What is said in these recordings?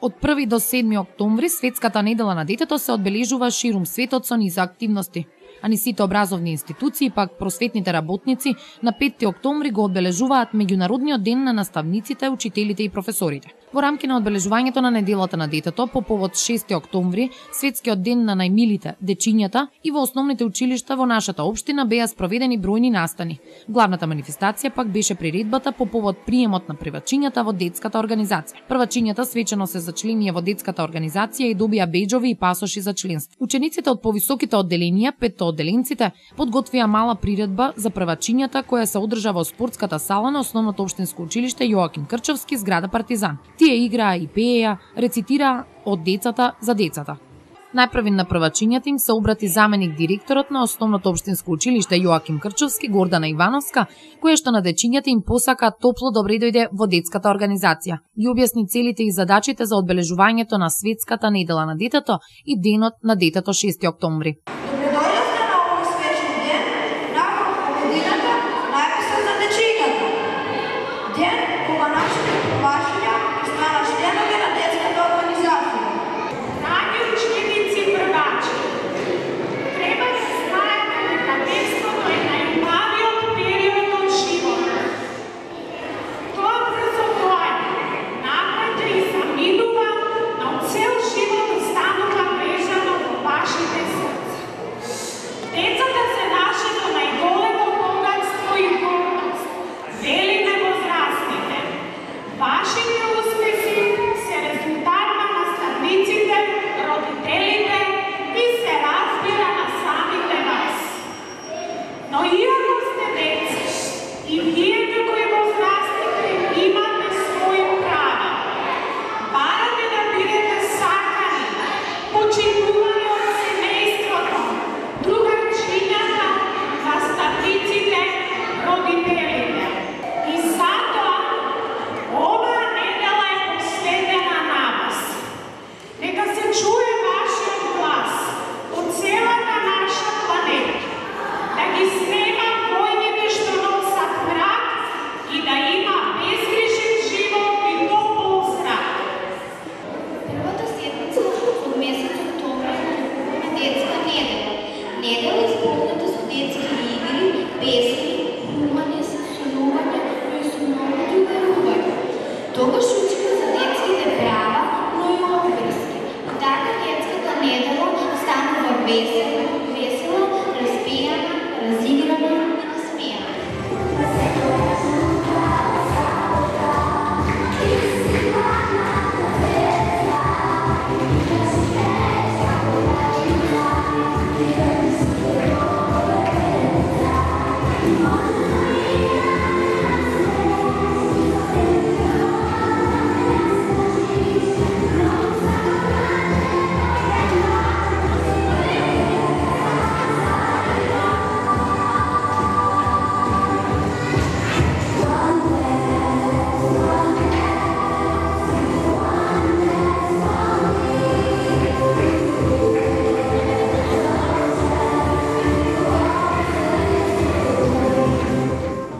Од 1 до 7 октомври Светската недела на детето се одбележува ширум светот со низа активности. А ни сите образовни институции, пак просветните работници, на 5 октомври го одбележуваат Меѓународниот ден на наставниците, учителите и професорите. Во рамки на одбележувањето на неделата на детето, по повод 6 октомври, Светскиот ден на најмилите, дечињата, и во основните училишта во нашата општина беа спроведени бројни настани. Главната манифестација пак беше приредбата по повод приемот на првачињата во детската организација. Првачињата свечено се зачленија во детската организација и добија беџови и пасоши за членство. Учениците од повисоките одделенија, 5 одделенците, подготвија мала приредба за првачињата која се одржа во спортската сала на основното општинско училиште Јоаким Крчовски, зграда Партизан. Тие играа и пееја, рецитираа од децата за децата. Најпрвин на првачињата им се обрати заменик директорот на основното општинско училиште Јоаким Крчовски, Гордана Ивановска, која што на дечињата им посака топло добре дојде во детската организација. Ги објасни целите и задачите за одбележувањето на Светската недела на детето и денот на детето 6 октомври.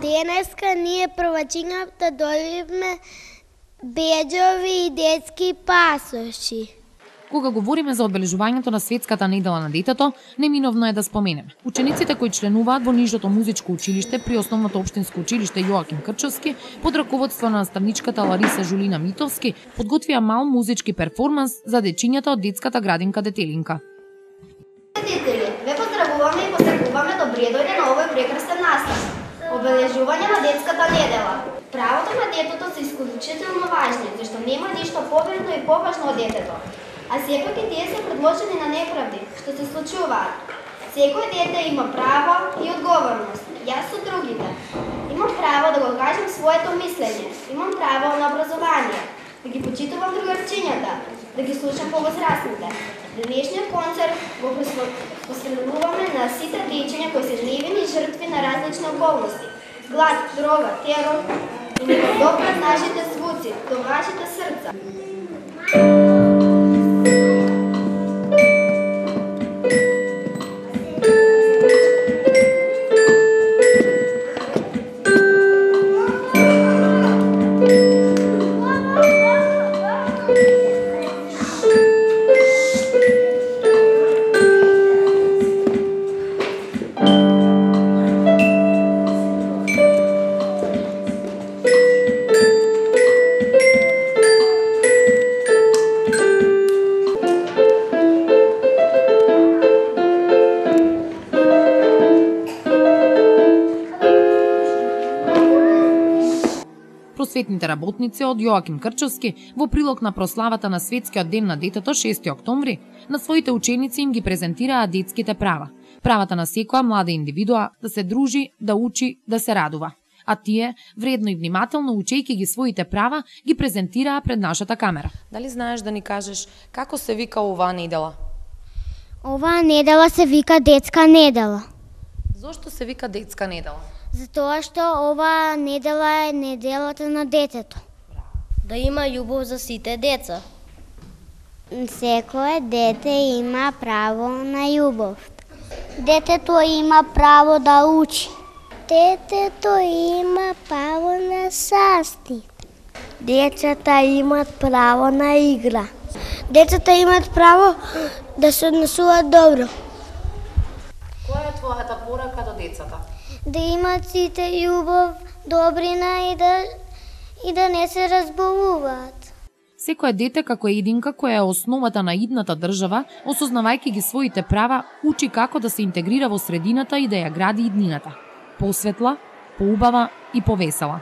Денеска ние првачињата добивме беџови и детски пасоши. Кога говориме за одбележувањето на Светската недела на детето, неминовно е да споменеме. Учениците кои членуваат во нижото музичко училиште при основното општинско училиште Јоаким Крчовски, под раководство на наставничката Лариса Жулина Митовски, подготвија мал музички перформанс за дечињата од детската градинка Детелинка. Родители, ве поздравуваме и посакуваме добре дојде на овој прекрасен настан. Обележување на детската недела. Правото на детето се исклучително важни, зашто нема ништо повредно и поважно од детето. А сепак и тие се предложени на неправди, што се случуваат. Секој дете има право и одговорност. Јас со другите. Имам право да го кажам своето мислење. Имам право на образование. Да ги почитувам другарчињата, да ги слушам повозрастните. Денешниот концерт го посведуваме на сите дечиња кои се невини жртви на различни околности. Глад, дрога, терор и нека допрат нашите звуци до вашите срца. Просветните работници од Јоаким Крчовски во прилог на прославата на Светскиот ден на детето 6 октомври на своите ученици им ги презентираа детските права. Правата на секоја млада индивидуа да се дружи, да учи, да се радува. А тие, вредно и внимателно учејќи ги своите права, ги презентираа пред нашата камера. Дали знаеш да ни кажеш како се вика оваа недела? Оваа недела се вика детска недела. Зошто се вика детска недела? Затоа што оваа недела е неделата на детето. Да има љубов за сите деца. Секое дете има право на љубов. Детето има право да учи. Детето има право на састи. Децата имат право на игра. Децата имат право да се однесуваат добро. Која е твојата порака до децата? Да имат сите љубов, добрина и да не се разболуваат. Секое дете како единка која е основата на идната држава, осознавајќи ги своите права, учи како да се интегрира во средината и да ја гради иднината. Посветла, поубава и повесела.